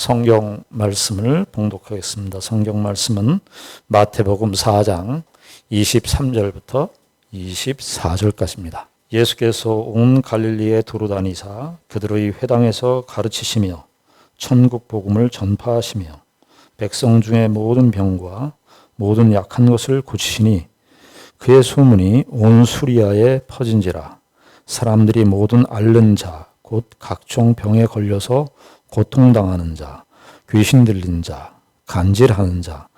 성경 말씀을 봉독하겠습니다. 성경 말씀은 마태복음 4장 23절부터 24절까지입니다. 예수께서 온 갈릴리에 두루 다니사 그들의 회당에서 가르치시며 천국 복음을 전파하시며 백성 중에 모든 병과 모든 약한 것을 고치시니 그의 소문이 온 수리아에 퍼진지라. 사람들이 모든 앓는 자 곧 각종 병에 걸려서 고통당하는 자, 귀신 들린 자, 간질하는 자,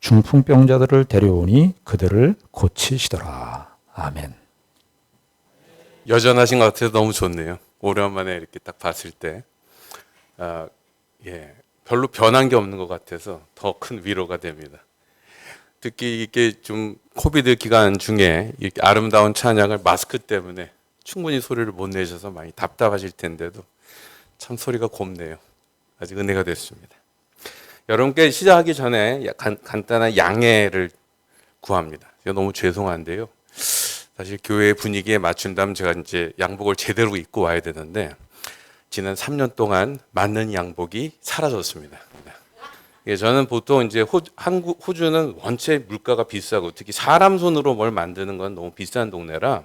중풍병자들을 데려오니 그들을 고치시더라. 아멘. 여전하신 것 같아서 너무 좋네요. 오랜만에 이렇게 딱 봤을 때 별로 변한 게 없는 것 같아서 더 큰 위로가 됩니다. 특히 이게 좀 코비드 기간 중에 이렇게 아름다운 찬양을 마스크 때문에 충분히 소리를 못 내셔서 많이 답답하실 텐데도 참 소리가 곱네요. 아주 은혜가 됐습니다. 여러분께 시작하기 전에 간단한 양해를 구합니다. 제가 너무 죄송한데요. 사실 교회 분위기에 맞춘다면 제가 이제 양복을 제대로 입고 와야 되는데 지난 3년 동안 맞는 양복이 사라졌습니다. 저는 보통 이제 호주는 원체 물가가 비싸고 특히 사람 손으로 뭘 만드는 건 너무 비싼 동네라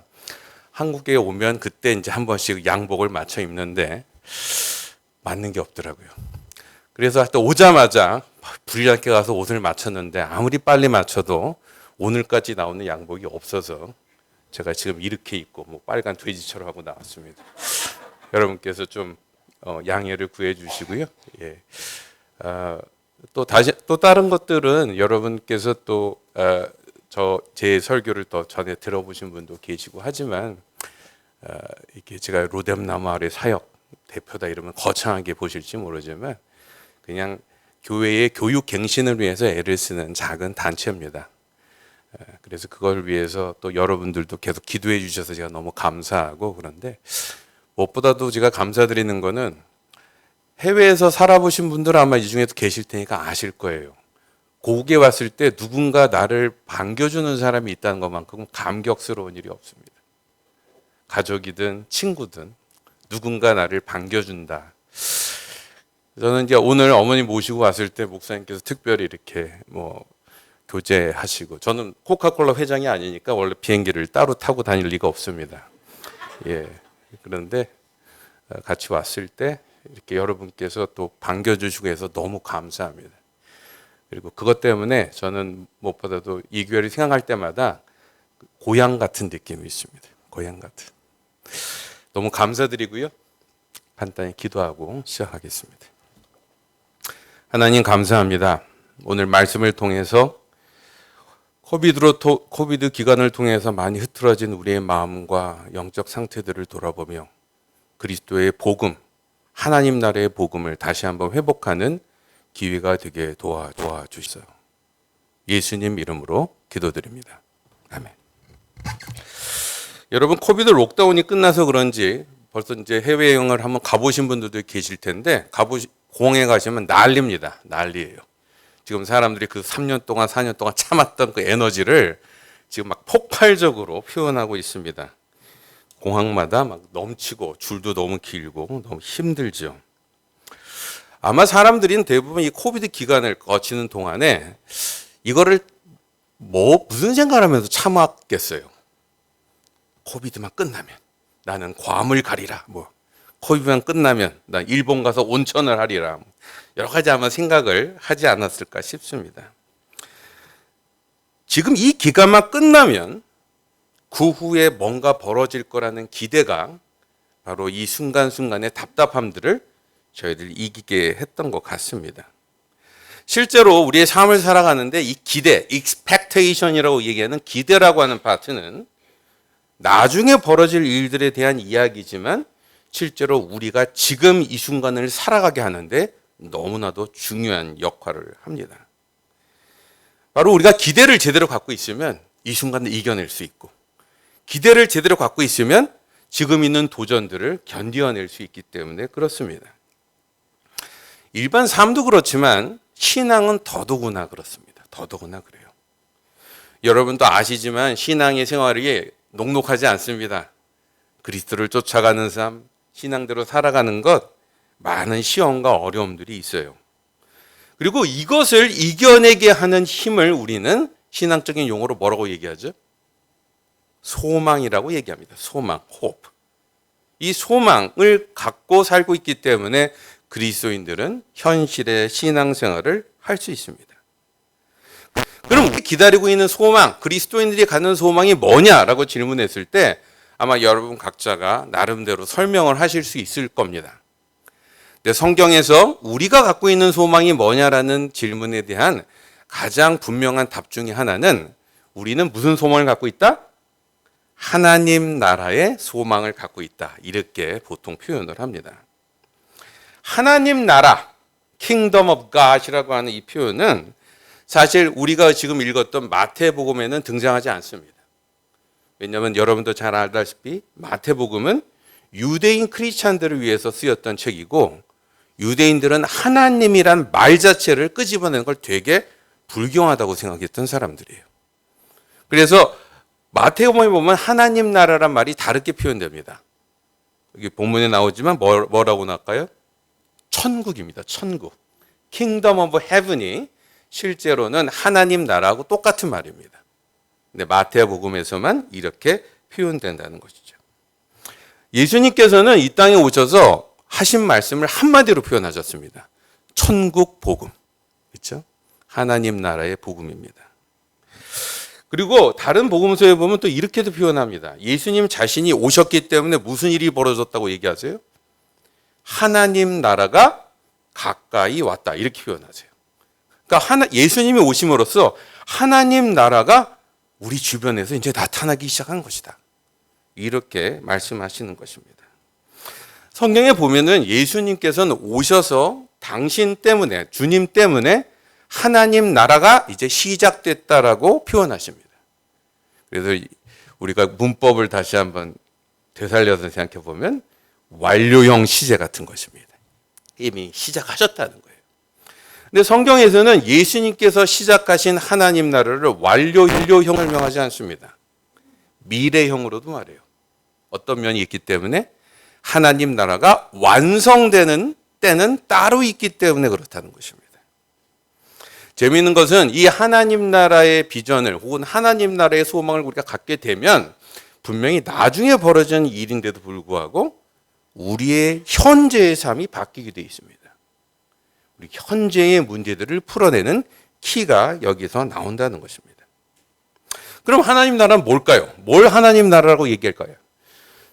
한국에 오면 그때 이제 한 번씩 양복을 맞춰 입는데 맞는 게 없더라고요. 그래서 하여튼 오자마자 불리하게 가서 옷을 맞췄는데 아무리 빨리 맞춰도 오늘까지 나오는 양복이 없어서 제가 지금 이렇게 입고 뭐 빨간 돼지처럼 하고 나왔습니다. 여러분께서 좀 양해를 구해 주시고요. 예. 또 다른 것들은 여러분께서 또 제 설교를 더 전에 들어보신 분도 계시고 하지만 이게 제가 로뎀나무 아래 사역 대표다 이러면 거창하게 보실지 모르지만 그냥 교회의 교육 갱신을 위해서 애를 쓰는 작은 단체입니다. 그래서 그걸 위해서 또 여러분들도 계속 기도해 주셔서 제가 너무 감사하고 그런데 무엇보다도 제가 감사드리는 거는 해외에서 살아보신 분들 아마 이 중에도 계실 테니까 아실 거예요. 고국에 왔을 때 누군가 나를 반겨주는 사람이 있다는 것만큼 감격스러운 일이 없습니다. 가족이든 친구든 누군가 나를 반겨준다. 저는 이제 오늘 어머니 모시고 왔을 때 목사님께서 특별히 이렇게 교제하시고 저는 코카콜라 회장이 아니니까 원래 비행기를 따로 타고 다닐 리가 없습니다. 예. 그런데 같이 왔을 때 이렇게 여러분께서 또 반겨주시고 해서 너무 감사합니다. 그리고 그것 때문에 저는 무엇보다도 이 교회를 생각할 때마다 고향 같은 느낌이 있습니다. 고향 같은. 너무 감사드리고요. 간단히 기도하고 시작하겠습니다. 하나님 감사합니다. 오늘 말씀을 통해서 코비드 기간을 통해서 많이 흐트러진 우리의 마음과 영적 상태들을 돌아보며 그리스도의 복음, 하나님 나라의 복음을 다시 한번 회복하는 기회가 되게 도와주시어요. 예수님 이름으로 기도드립니다. 아멘. 여러분 코비드 록다운이 끝나서 그런지 벌써 이제 해외여행을 한번 가보신 분들도 계실 텐데 공항에 가시면 난리입니다. 난리예요. 지금 사람들이 그 3년 동안 4년 동안 참았던 그 에너지를 지금 막 폭발적으로 표현하고 있습니다. 공항마다 막 넘치고 줄도 너무 길고 너무 힘들죠. 아마 사람들이 대부분 이 코비드 기간을 거치는 동안에 이거를 무슨 생각을 하면서 참았겠어요. 코비드만 끝나면 나는 괌을 가리라. 코비드만 끝나면 난 일본 가서 온천을 하리라. 여러 가지 아마 생각을 하지 않았을까 싶습니다. 지금 이 기간만 끝나면 그 후에 뭔가 벌어질 거라는 기대가 바로 이 순간순간의 답답함들을 저희들 이기게 했던 것 같습니다. 실제로 우리의 삶을 살아가는데 이 기대, expectation이라고 얘기하는 기대라고 하는 파트는 나중에 벌어질 일들에 대한 이야기지만 실제로 우리가 지금 이 순간을 살아가게 하는데 너무나도 중요한 역할을 합니다. 바로 우리가 기대를 제대로 갖고 있으면 이 순간을 이겨낼 수 있고 기대를 제대로 갖고 있으면 지금 있는 도전들을 견뎌낼 수 있기 때문에 그렇습니다. 일반 삶도 그렇지만 신앙은 더더구나 그렇습니다. 더더구나 그래요. 여러분도 아시지만 신앙의 생활이 녹록하지 않습니다. 그리스도를 쫓아가는 삶, 신앙대로 살아가는 것 많은 시험과 어려움들이 있어요. 그리고 이것을 이겨내게 하는 힘을 우리는 신앙적인 용어로 뭐라고 얘기하죠? 소망이라고 얘기합니다. 소망, hope. 이 소망을 갖고 살고 있기 때문에 그리스도인들은 현실의 신앙생활을 할 수 있습니다. 그럼 우리 기다리고 있는 소망, 그리스도인들이 갖는 소망이 뭐냐라고 질문했을 때 아마 여러분 각자가 나름대로 설명을 하실 수 있을 겁니다. 근데 성경에서 우리가 갖고 있는 소망이 뭐냐라는 질문에 대한 가장 분명한 답 중에 하나는 우리는 무슨 소망을 갖고 있다? 하나님 나라의 소망을 갖고 있다. 이렇게 보통 표현을 합니다. 하나님 나라, Kingdom of God이라고 하는 이 표현은 사실 우리가 지금 읽었던 마태복음에는 등장하지 않습니다. 왜냐하면 여러분도 잘 알다시피 마태복음은 유대인 크리스찬들을 위해서 쓰였던 책이고 유대인들은 하나님이란 말 자체를 끄집어내는 걸 되게 불경하다고 생각했던 사람들이에요. 그래서 마태복음에 보면 하나님 나라란 말이 다르게 표현됩니다. 여기 본문에 나오지만 뭐라고 나올까요? 천국입니다. 천국. Kingdom of Heaven이 실제로는 하나님 나라하고 똑같은 말입니다. 근데 마태복음에서만 이렇게 표현된다는 것이죠. 예수님께서는 이 땅에 오셔서 하신 말씀을 한마디로 표현하셨습니다. 천국 복음. 그렇죠? 하나님 나라의 복음입니다. 그리고 다른 복음서에 보면 또 이렇게도 표현합니다. 예수님 자신이 오셨기 때문에 무슨 일이 벌어졌다고 얘기하세요? 하나님 나라가 가까이 왔다. 이렇게 표현하세요. 그러니까 예수님이 오심으로써 하나님 나라가 우리 주변에서 이제 나타나기 시작한 것이다. 이렇게 말씀하시는 것입니다. 성경에 보면은 예수님께서는 오셔서 당신 때문에, 주님 때문에 하나님 나라가 이제 시작됐다라고 표현하십니다. 그래서 우리가 문법을 다시 한번 되살려서 생각해 보면 완료형 시제 같은 것입니다. 이미 시작하셨다는 거예요. 근데 성경에서는 예수님께서 시작하신 하나님 나라를 완료형을 설명하지 않습니다. 미래형으로도 말해요. 어떤 면이 있기 때문에 하나님 나라가 완성되는 때는 따로 있기 때문에 그렇다는 것입니다. 재미있는 것은 이 하나님 나라의 비전을 혹은 하나님 나라의 소망을 우리가 갖게 되면 분명히 나중에 벌어지는 일인데도 불구하고 우리의 현재의 삶이 바뀌게 되어 있습니다. 우리 현재의 문제들을 풀어내는 키가 여기서 나온다는 것입니다. 그럼 하나님 나라는 뭘까요? 뭘 하나님 나라라고 얘기할까요?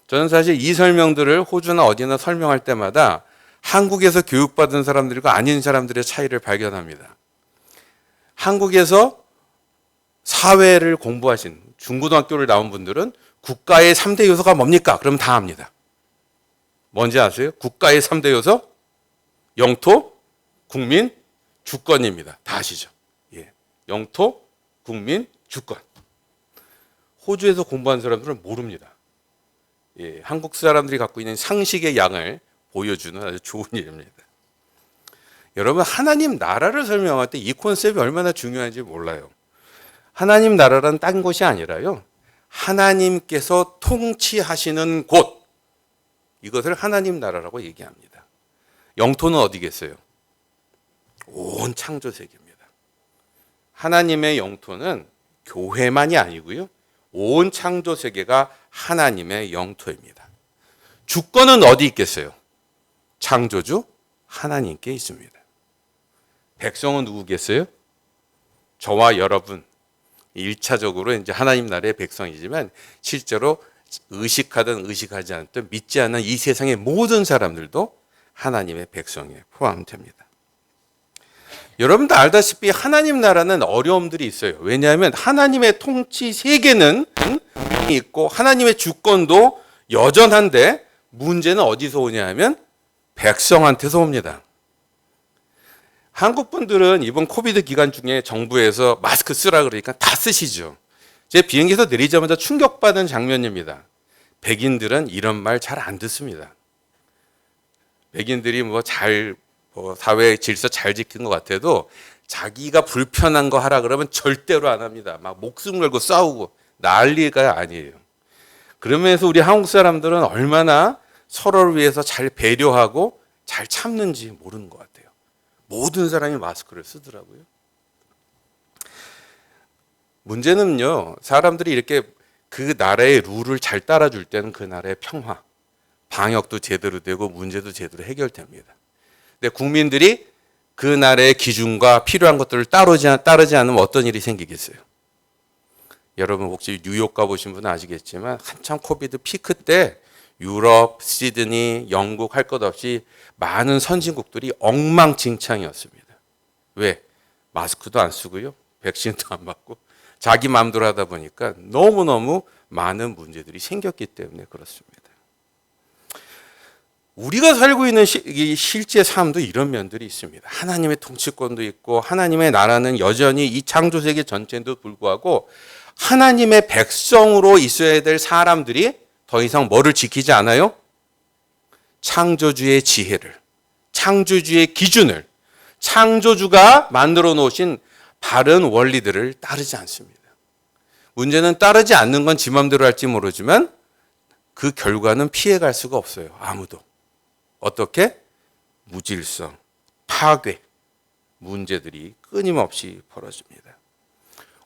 저는 사실 이 설명들을 호주나 어디나 설명할 때마다 한국에서 교육받은 사람들과 아닌 사람들의 차이를 발견합니다. 한국에서 사회를 공부하신 중고등학교를 나온 분들은 국가의 3대 요소가 뭡니까? 그럼 다 압니다. 뭔지 아세요? 국가의 3대 요소? 영토, 국민, 주권입니다. 다 아시죠? 예. 영토, 국민, 주권. 호주에서 공부한 사람들은 모릅니다. 예. 한국 사람들이 갖고 있는 상식의 양을 보여주는 아주 좋은 일입니다. 여러분, 하나님 나라를 설명할 때 이 콘셉트가 얼마나 중요한지 몰라요. 하나님 나라란 딴 곳이 아니라요. 하나님께서 통치하시는 곳. 이것을 하나님 나라라고 얘기합니다. 영토는 어디겠어요? 온 창조 세계입니다. 하나님의 영토는 교회만이 아니고요. 온 창조 세계가 하나님의 영토입니다. 주권은 어디 있겠어요? 창조주 하나님께 있습니다. 백성은 누구겠어요? 저와 여러분. 1차적으로 이제 하나님 나라의 백성이지만 실제로 의식하든 의식하지 않든 믿지 않는 이 세상의 모든 사람들도 하나님의 백성에 포함됩니다. 여러분도 알다시피 하나님 나라는 어려움들이 있어요. 왜냐하면 하나님의 통치 세계는 있고 하나님의 주권도 여전한데 문제는 어디서 오냐 하면 백성한테서 옵니다. 한국 분들은 이번 코비드 기간 중에 정부에서 마스크 쓰라 그러니까 다 쓰시죠. 제 비행기에서 내리자마자 충격받은 장면입니다. 백인들은 이런 말 잘 안 듣습니다. 백인들이 사회 질서 잘 지킨 것 같아도 자기가 불편한 거 하라 그러면 절대로 안 합니다. 막 목숨 걸고 싸우고 난리가 아니에요. 그러면서 우리 한국 사람들은 얼마나 서로를 위해서 잘 배려하고 잘 참는지 모르는 것 같아요. 모든 사람이 마스크를 쓰더라고요. 문제는요, 사람들이 이렇게 그 나라의 룰을 잘 따라줄 때는 그 나라의 평화, 방역도 제대로 되고 문제도 제대로 해결됩니다. 근데 국민들이 그 나라의 기준과 필요한 것들을 따르지 않으면 어떤 일이 생기겠어요? 여러분 혹시 뉴욕 가보신 분은 아시겠지만 한참 코비드 피크 때 유럽, 시드니, 영국 할 것 없이 많은 선진국들이 엉망진창이었습니다. 왜? 마스크도 안 쓰고요. 백신도 안 맞고 자기 마음대로 하다 보니까 너무너무 많은 문제들이 생겼기 때문에 그렇습니다. 우리가 살고 있는 이 실제 삶도 이런 면들이 있습니다. 하나님의 통치권도 있고 하나님의 나라는 여전히 이 창조세계 전체에도 불구하고 하나님의 백성으로 있어야 될 사람들이 더 이상 뭐를 지키지 않아요? 창조주의 지혜를, 창조주의 기준을, 창조주가 만들어 놓으신 바른 원리들을 따르지 않습니다. 문제는 따르지 않는 건 지 맘대로 할지 모르지만 그 결과는 피해갈 수가 없어요. 아무도. 어떻게? 무질서, 파괴, 문제들이 끊임없이 벌어집니다.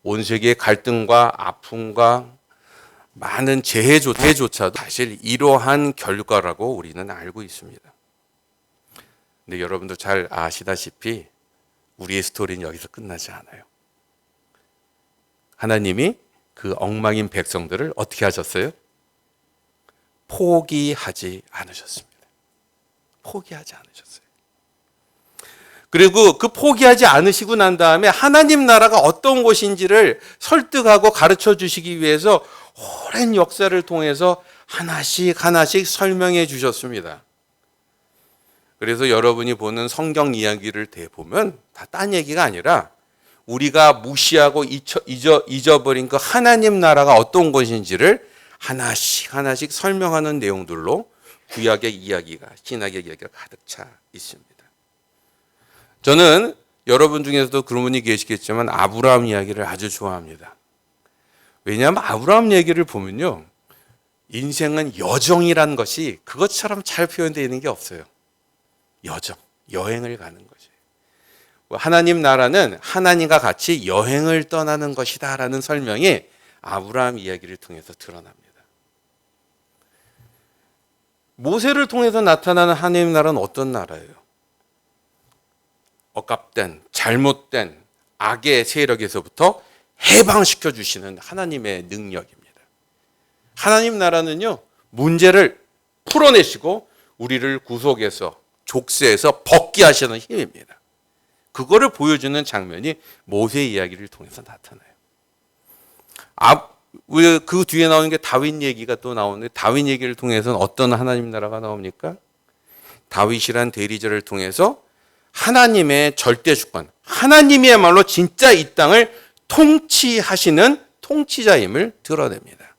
온 세계의 갈등과 아픔과 많은 재해조차도 사실 이러한 결과라고 우리는 알고 있습니다. 근데 여러분도 잘 아시다시피 우리의 스토리는 여기서 끝나지 않아요. 하나님이 그 엉망인 백성들을 어떻게 하셨어요? 포기하지 않으셨습니다. 포기하지 않으셨어요. 그리고 그 포기하지 않으시고 난 다음에 하나님 나라가 어떤 곳인지를 설득하고 가르쳐 주시기 위해서 오랜 역사를 통해서 하나씩 하나씩 설명해 주셨습니다. 그래서 여러분이 보는 성경 이야기를 대보면 다 딴 얘기가 아니라 우리가 무시하고 잊어버린 그 하나님 나라가 어떤 것인지를 하나씩 하나씩 설명하는 내용들로 구약의 이야기가, 신약의 이야기가 가득 차 있습니다. 저는 여러분 중에서도 그런 분이 계시겠지만 아브라함 이야기를 아주 좋아합니다. 왜냐하면 아브라함 얘기를 보면요, 인생은 여정이라는 것이 그것처럼 잘 표현되어 있는 게 없어요. 여정, 여행을 가는 거죠. 하나님 나라는 하나님과 같이 여행을 떠나는 것이다라는 설명이 아브라함 이야기를 통해서 드러납니다. 모세를 통해서 나타나는 하나님 나라는 어떤 나라예요? 억압된, 잘못된 악의 세력에서부터 해방시켜 주시는 하나님의 능력입니다. 하나님 나라는요, 문제를 풀어내시고 우리를 구속해서 족쇄에서 벗게 하시는 힘입니다. 그거를 보여주는 장면이 모세 이야기를 통해서 나타나요. 그 뒤에 나오는 게 다윗 얘기가 또 나오는데 다윗 얘기를 통해서는 어떤 하나님 나라가 나옵니까? 다윗이란 대리자를 통해서 하나님의 절대 주권, 하나님이야말로 진짜 이 땅을 통치하시는 통치자임을 드러냅니다.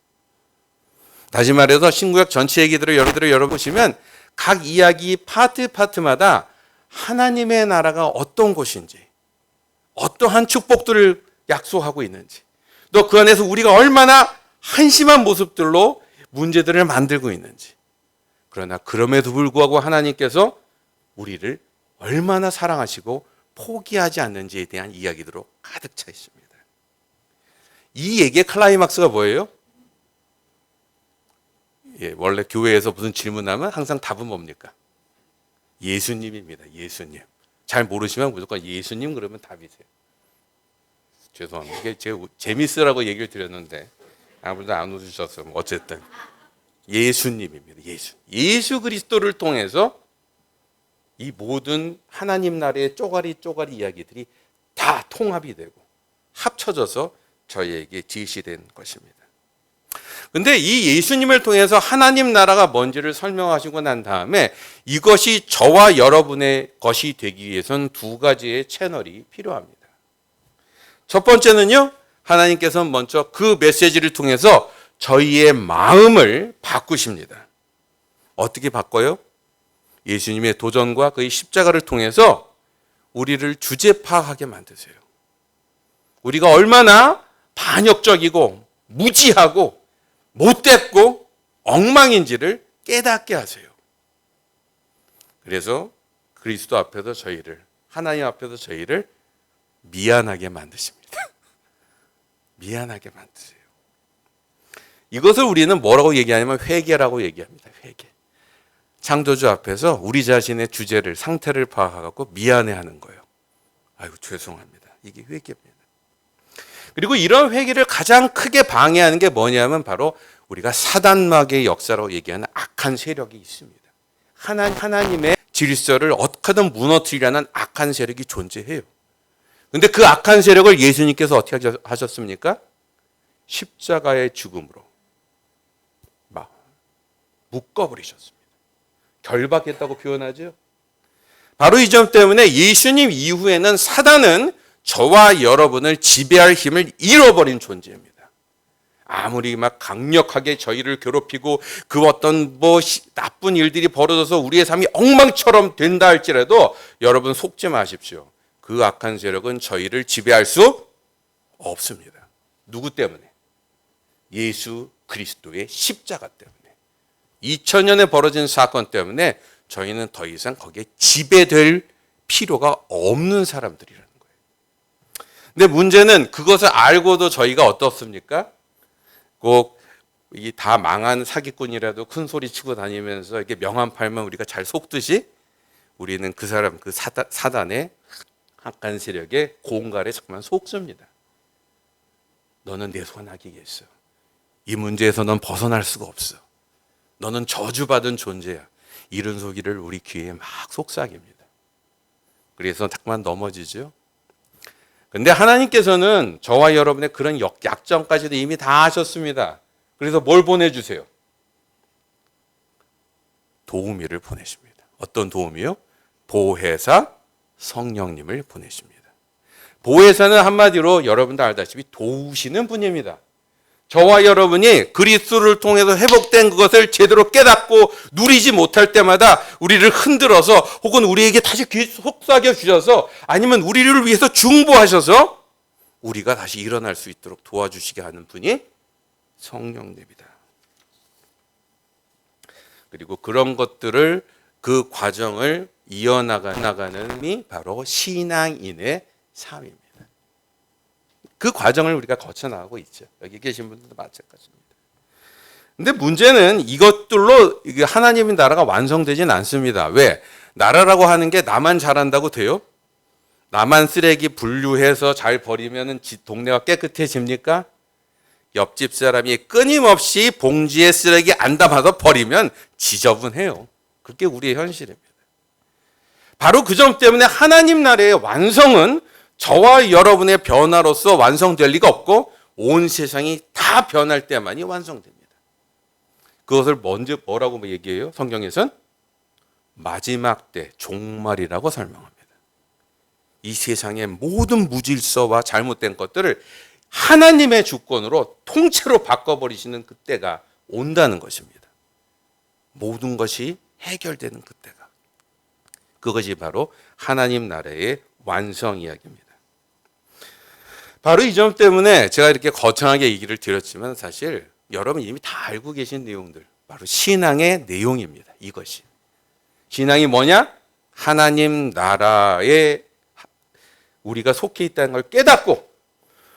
다시 말해서 신구약 전체 얘기들을 여러분들이 열어보시면 각 이야기 파트마다 하나님의 나라가 어떤 곳인지, 어떠한 축복들을 약속하고 있는지, 또 그 안에서 우리가 얼마나 한심한 모습들로 문제들을 만들고 있는지, 그러나 그럼에도 불구하고 하나님께서 우리를 얼마나 사랑하시고 포기하지 않는지에 대한 이야기들로 가득 차 있습니다. 이 얘기의 클라이막스가 뭐예요? 원래 교회에서 무슨 질문하면 항상 답은 뭡니까? 예수님입니다. 예수님. 잘 모르시면 무조건 예수님 그러면 답이세요. 죄송합니다. 이게 제가 재밌으라고 얘기를 드렸는데 아무도 안 웃으셨어요. 어쨌든 예수님입니다. 예수 그리스도를 통해서 이 모든 하나님 나라의 쪼가리 이야기들이 다 통합이 되고 합쳐져서 저희에게 지시된 것입니다. 근데 이 예수님을 통해서 하나님 나라가 뭔지를 설명하시고 난 다음에 이것이 저와 여러분의 것이 되기 위해서는 두 가지의 채널이 필요합니다. 첫 번째는요, 하나님께서는 먼저 그 메시지를 통해서 저희의 마음을 바꾸십니다. 어떻게 바꿔요? 예수님의 도전과 그의 십자가를 통해서 우리를 주제파하게 만드세요. 우리가 얼마나 반역적이고 무지하고 못됐고 엉망인지를 깨닫게 하세요. 그래서 그리스도 앞에서 저희를, 하나님 앞에서 저희를 미안하게 만드십니다. 미안하게 만드세요. 이것을 우리는 뭐라고 얘기하냐면 회개라고 얘기합니다. 회개. 창조주 앞에서 우리 자신의 주제를, 상태를 파악하고 미안해하는 거예요. 아이고 죄송합니다. 이게 회개입니다. 그리고 이런 회개를 가장 크게 방해하는 게 뭐냐면 바로 우리가 사단마귀의 역사라고 얘기하는 악한 세력이 있습니다. 하나님의 질서를 어떻게든 무너뜨리려는 악한 세력이 존재해요. 근데 그 악한 세력을 예수님께서 어떻게 하셨습니까? 십자가의 죽음으로 막 묶어버리셨습니다. 결박했다고 표현하죠. 바로 이 점 때문에 예수님 이후에는 사단은 저와 여러분을 지배할 힘을 잃어버린 존재입니다. 아무리 막 강력하게 저희를 괴롭히고 그 어떤 나쁜 일들이 벌어져서 우리의 삶이 엉망처럼 된다 할지라도 여러분 속지 마십시오. 그 악한 세력은 저희를 지배할 수 없습니다. 누구 때문에? 예수 그리스도의 십자가 때문에. 2000년에 벌어진 사건 때문에 저희는 더 이상 거기에 지배될 필요가 없는 사람들이라는 거예요. 근데 문제는 그것을 알고도 저희가 어떻습니까? 꼭 이 다 망한 사기꾼이라도 큰 소리 치고 다니면서 이렇게 명함 팔면 우리가 잘 속듯이 우리는 그 사람, 그 사단의 악한 세력의 공갈에 정말 속습니다. 너는 내 손아귀겠어. 이 문제에서 넌 벗어날 수가 없어. 너는 저주받은 존재야. 이런 소리를 우리 귀에 막 속삭입니다. 그래서 자꾸만 넘어지죠. 근데 하나님께서는 저와 여러분의 그런 약점까지도 이미 다 아셨습니다. 그래서 뭘 보내주세요? 도우미를 보내십니다. 어떤 도우미요? 보혜사 성령님을 보내십니다. 보혜사는 한마디로 여러분도 알다시피 도우시는 분입니다. 저와 여러분이 그리스도를 통해서 회복된 그것을 제대로 깨닫고 누리지 못할 때마다 우리를 흔들어서 혹은 우리에게 다시 속삭여 주셔서 아니면 우리를 위해서 중보하셔서 우리가 다시 일어날 수 있도록 도와주시게 하는 분이 성령님이다. 그리고 그런 것들을 그 과정을 이어나가는 힘이 바로 신앙인의 삶입니다. 그 과정을 우리가 거쳐나가고 있죠. 여기 계신 분들도 마찬가지입니다. 근데 문제는 이것들로 하나님의 나라가 완성되진 않습니다. 왜? 나라라고 하는 게 나만 잘한다고 돼요? 나만 쓰레기 분류해서 잘 버리면 동네가 깨끗해집니까? 옆집 사람이 끊임없이 봉지에 쓰레기 안 담아서 버리면 지저분해요. 그게 우리의 현실입니다. 바로 그 점 때문에 하나님 나라의 완성은 저와 여러분의 변화로서 완성될 리가 없고 온 세상이 다 변할 때만이 완성됩니다. 그것을 먼저 뭐라고 얘기해요? 성경에선 마지막 때 종말이라고 설명합니다. 이 세상의 모든 무질서와 잘못된 것들을 하나님의 주권으로 통째로 바꿔버리시는 그때가 온다는 것입니다. 모든 것이 해결되는 그때가. 그것이 바로 하나님 나라의 완성 이야기입니다. 바로 이 점 때문에 제가 이렇게 거창하게 얘기를 드렸지만 사실 여러분 이미 다 알고 계신 내용들, 바로 신앙의 내용입니다. 이것이. 신앙이 뭐냐? 하나님 나라에 우리가 속해 있다는 걸 깨닫고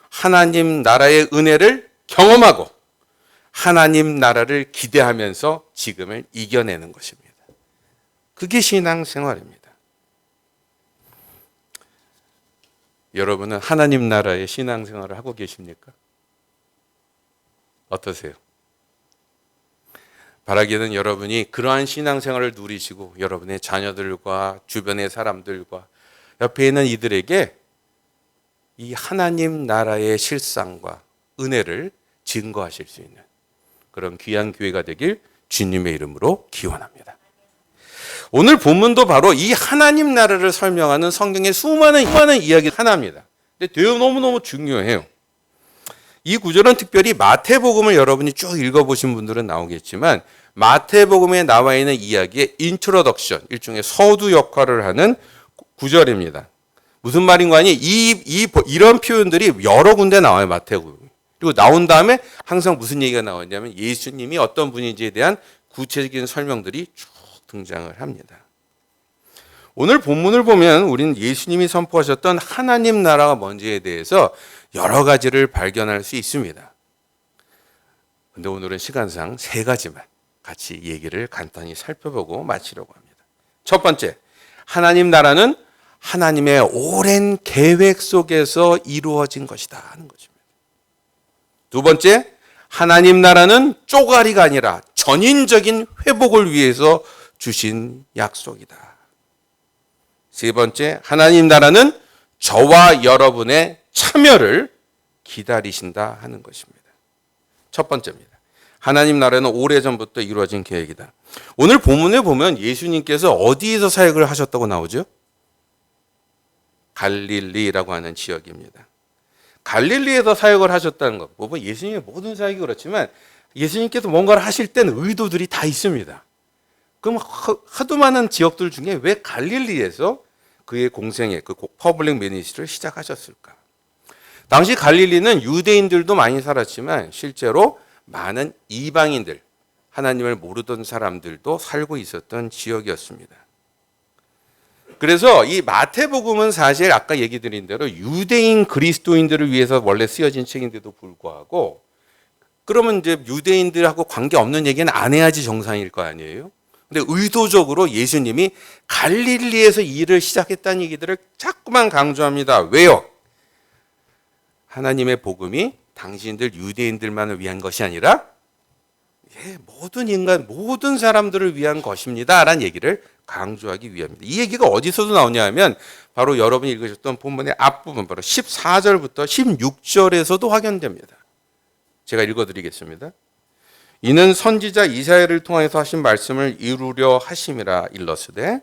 하나님 나라의 은혜를 경험하고 하나님 나라를 기대하면서 지금을 이겨내는 것입니다. 그게 신앙생활입니다. 여러분은 하나님 나라의 신앙생활을 하고 계십니까? 어떠세요? 바라기는 여러분이 그러한 신앙생활을 누리시고 여러분의 자녀들과 주변의 사람들과 옆에 있는 이들에게 이 하나님 나라의 실상과 은혜를 증거하실 수 있는 그런 귀한 교회가 되길 주님의 이름으로 기원합니다. 오늘 본문도 바로 이 하나님 나라를 설명하는 성경의 수많은 이야기 하나입니다. 근데 너무너무 중요해요. 이 구절은 특별히 마태복음을 여러분이 쭉 읽어보신 분들은 나오겠지만 마태복음에 나와 있는 이야기의 인트로덕션, 일종의 서두 역할을 하는 구절입니다. 무슨 말인가 하니 이런 표현들이 여러 군데 나와요. 마태복음. 그리고 나온 다음에 항상 무슨 얘기가 나오냐면 예수님이 어떤 분인지에 대한 구체적인 설명들이 쭉 등장을 합니다. 오늘 본문을 보면 우리는 예수님이 선포하셨던 하나님 나라가 뭔지에 대해서 여러 가지를 발견할 수 있습니다. 근데 오늘은 시간상 세 가지만 같이 얘기를 간단히 살펴보고 마치려고 합니다. 첫 번째, 하나님 나라는 하나님의 오랜 계획 속에서 이루어진 것이다 하는 것입니다. 두 번째, 하나님 나라는 쪼가리가 아니라 전인적인 회복을 위해서 주신 약속이다. 세 번째, 하나님 나라는 저와 여러분의 참여를 기다리신다 하는 것입니다. 첫 번째입니다. 하나님 나라는 오래전부터 이루어진 계획이다. 오늘 본문에 보면 예수님께서 어디에서 사역을 하셨다고 나오죠? 갈릴리라고 하는 지역입니다. 갈릴리에서 사역을 하셨다는 것. 뭐 예수님의 모든 사역이 그렇지만 예수님께서 뭔가를 하실 때는 의도들이 다 있습니다. 그럼 하도 많은 지역들 중에 왜 갈릴리에서 그의 공생애, 그 퍼블릭 미니스트를 시작하셨을까? 당시 갈릴리는 유대인들도 많이 살았지만 실제로 많은 이방인들, 하나님을 모르던 사람들도 살고 있었던 지역이었습니다. 그래서 이 마태복음은 사실 아까 얘기 드린 대로 유대인 그리스도인들을 위해서 원래 쓰여진 책인데도 불구하고 그러면 이제 유대인들하고 관계없는 얘기는 안 해야지 정상일 거 아니에요? 근데 의도적으로 예수님이 갈릴리에서 일을 시작했다는 얘기들을 자꾸만 강조합니다. 왜요? 하나님의 복음이 당신들 유대인들만을 위한 것이 아니라 모든 인간, 모든 사람들을 위한 것입니다. 라는 얘기를 강조하기 위함입니다. 이 얘기가 어디서도 나오냐 하면 바로 여러분이 읽으셨던 본문의 앞부분, 바로 14절부터 16절에서도 확연됩니다. 제가 읽어드리겠습니다. 이는 선지자 이사야를 통해서 하신 말씀을 이루려 하심이라 일렀으되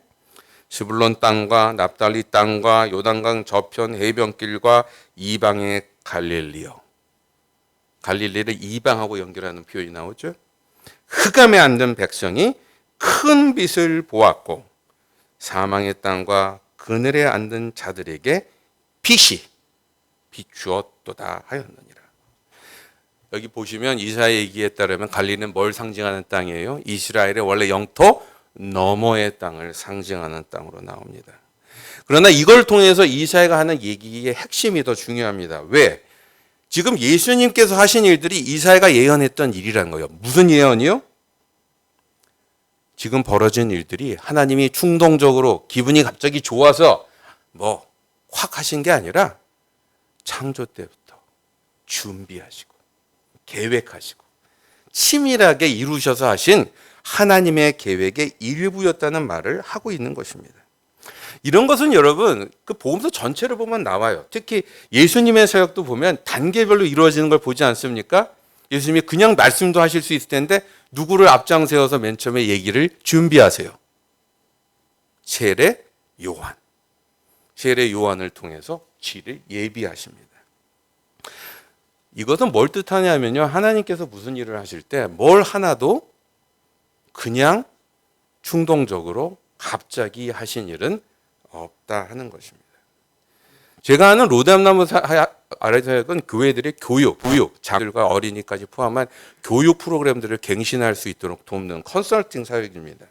스불론 땅과 납달리 땅과 요단강 저편 해변길과 이방의 갈릴리요. 갈릴리를 이방하고 연결하는 표현이 나오죠. 흑암에 앉은 백성이 큰 빛을 보았고 사망의 땅과 그늘에 앉은 자들에게 빛이 비추었도다 하였느니라. 여기 보시면 이사야 얘기에 따르면 갈릴리는 뭘 상징하는 땅이에요? 이스라엘의 원래 영토 너머의 땅을 상징하는 땅으로 나옵니다. 그러나 이걸 통해서 이사야가 하는 얘기의 핵심이 더 중요합니다. 왜? 지금 예수님께서 하신 일들이 이사야가 예언했던 일이라는 거예요. 무슨 예언이요? 지금 벌어진 일들이 하나님이 충동적으로 기분이 갑자기 좋아서 뭐 확 하신 게 아니라 창조 때부터 준비하시고 계획하시고 치밀하게 이루셔서 하신 하나님의 계획의 일부였다는 말을 하고 있는 것입니다. 이런 것은 여러분 그 복음서 전체를 보면 나와요. 특히 예수님의 사역도 보면 단계별로 이루어지는 걸 보지 않습니까? 예수님이 그냥 말씀도 하실 수 있을 텐데 누구를 앞장 세워서 맨 처음에 얘기를 준비하세요. 세례 요한. 세례 요한을 통해서 지를 예비하십니다. 이것은 뭘 뜻하냐면요. 하나님께서 무슨 일을 하실 때 뭘 하나도 그냥 충동적으로 갑자기 하신 일은 없다 하는 것입니다. 제가 아는 로담나무 아래사역은 교회들의 교육, 자들과 어린이까지 포함한 교육 프로그램들을 갱신할 수 있도록 돕는 컨설팅 사역입니다.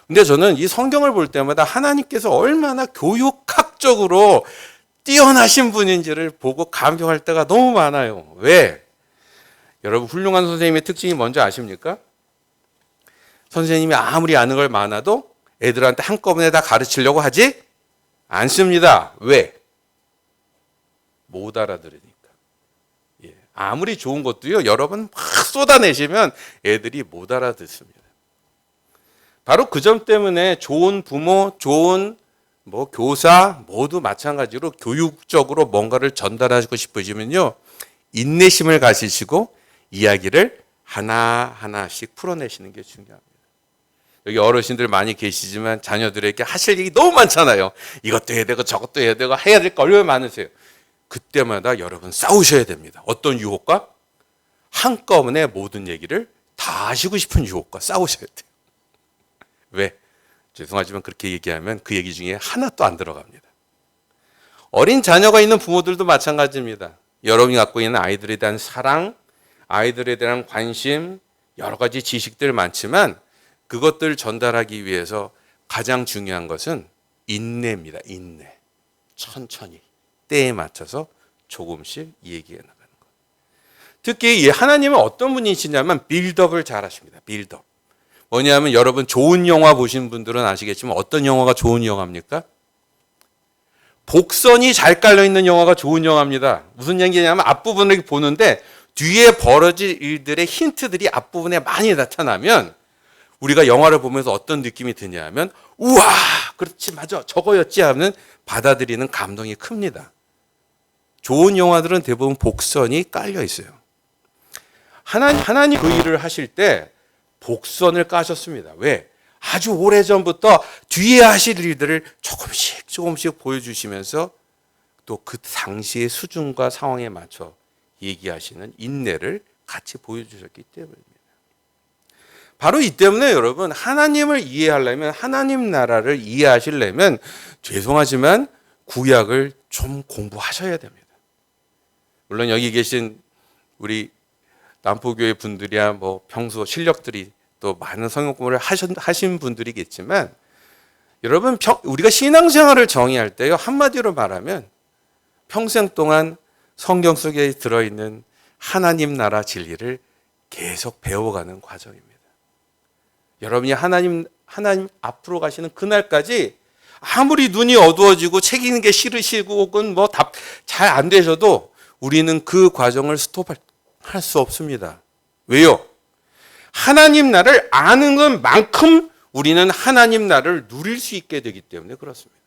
근데 저는 이 성경을 볼 때마다 하나님께서 얼마나 교육학적으로 뛰어나신 분인지를 보고 감격할 때가 너무 많아요. 왜? 여러분 훌륭한 선생님의 특징이 뭔지 아십니까? 선생님이 아무리 아는 걸 많아도 애들한테 한꺼번에 다 가르치려고 하지 않습니다. 왜? 못 알아들으니까. 예. 아무리 좋은 것도요, 여러분 막 쏟아내시면 애들이 못 알아듣습니다. 바로 그 점 때문에 좋은 부모, 좋은 교사 모두 마찬가지로 교육적으로 뭔가를 전달하고 싶으시면요, 인내심을 가지시고 이야기를 하나하나씩 풀어내시는 게 중요합니다. 여기 어르신들 많이 계시지만 자녀들에게 하실 얘기 너무 많잖아요. 이것도 해야 되고 저것도 해야 되고 해야 될 거 얼마나 많으세요. 그때마다 여러분 싸우셔야 됩니다. 어떤 유혹과? 한꺼번에 모든 얘기를 다 하시고 싶은 유혹과 싸우셔야 돼요. 왜? 죄송하지만 그렇게 얘기하면 그 얘기 중에 하나도 안 들어갑니다. 어린 자녀가 있는 부모들도 마찬가지입니다. 여러분이 갖고 있는 아이들에 대한 사랑, 아이들에 대한 관심, 여러 가지 지식들 많지만 그것들을 전달하기 위해서 가장 중요한 것은 인내입니다. 인내. 천천히 때에 맞춰서 조금씩 얘기해 나가는 것. 특히 하나님은 어떤 분이시냐면 빌드업을 잘 하십니다. 빌드업. 뭐냐면 여러분 좋은 영화 보신 분들은 아시겠지만 어떤 영화가 좋은 영화입니까? 복선이 잘 깔려있는 영화가 좋은 영화입니다. 무슨 얘기냐면 앞부분을 보는데 뒤에 벌어질 일들의 힌트들이 앞부분에 많이 나타나면 우리가 영화를 보면서 어떤 느낌이 드냐면 우와 그렇지 맞아 저거였지 하는 받아들이는 감동이 큽니다. 좋은 영화들은 대부분 복선이 깔려 있어요. 하나님 그 일을 하실 때 복선을 까셨습니다. 왜? 아주 오래전부터 뒤에 하실 일들을 조금씩 보여주시면서 또 그 당시의 수준과 상황에 맞춰 얘기하시는 인내를 같이 보여주셨기 때문입니다. 바로 이 때문에 여러분 하나님을 이해하려면 하나님 나라를 이해하시려면 죄송하지만 구약을 좀 공부하셔야 됩니다. 물론 여기 계신 우리 남포교회 분들이야 뭐 평소 실력들이 또 많은 성경 공부를 하신 분들이겠지만 여러분 우리가 신앙생활을 정의할 때요 한마디로 말하면 평생 동안 성경 속에 들어있는 하나님 나라 진리를 계속 배워가는 과정입니다. 여러분이 하나님 앞으로 가시는 그날까지 아무리 눈이 어두워지고 책 읽는 게 싫으시고 혹은 뭐 답 잘 안 되셔도 우리는 그 과정을 스톱할 수 없습니다. 왜요? 하나님 나라를 아는 것만큼 우리는 하나님 나라를 누릴 수 있게 되기 때문에 그렇습니다.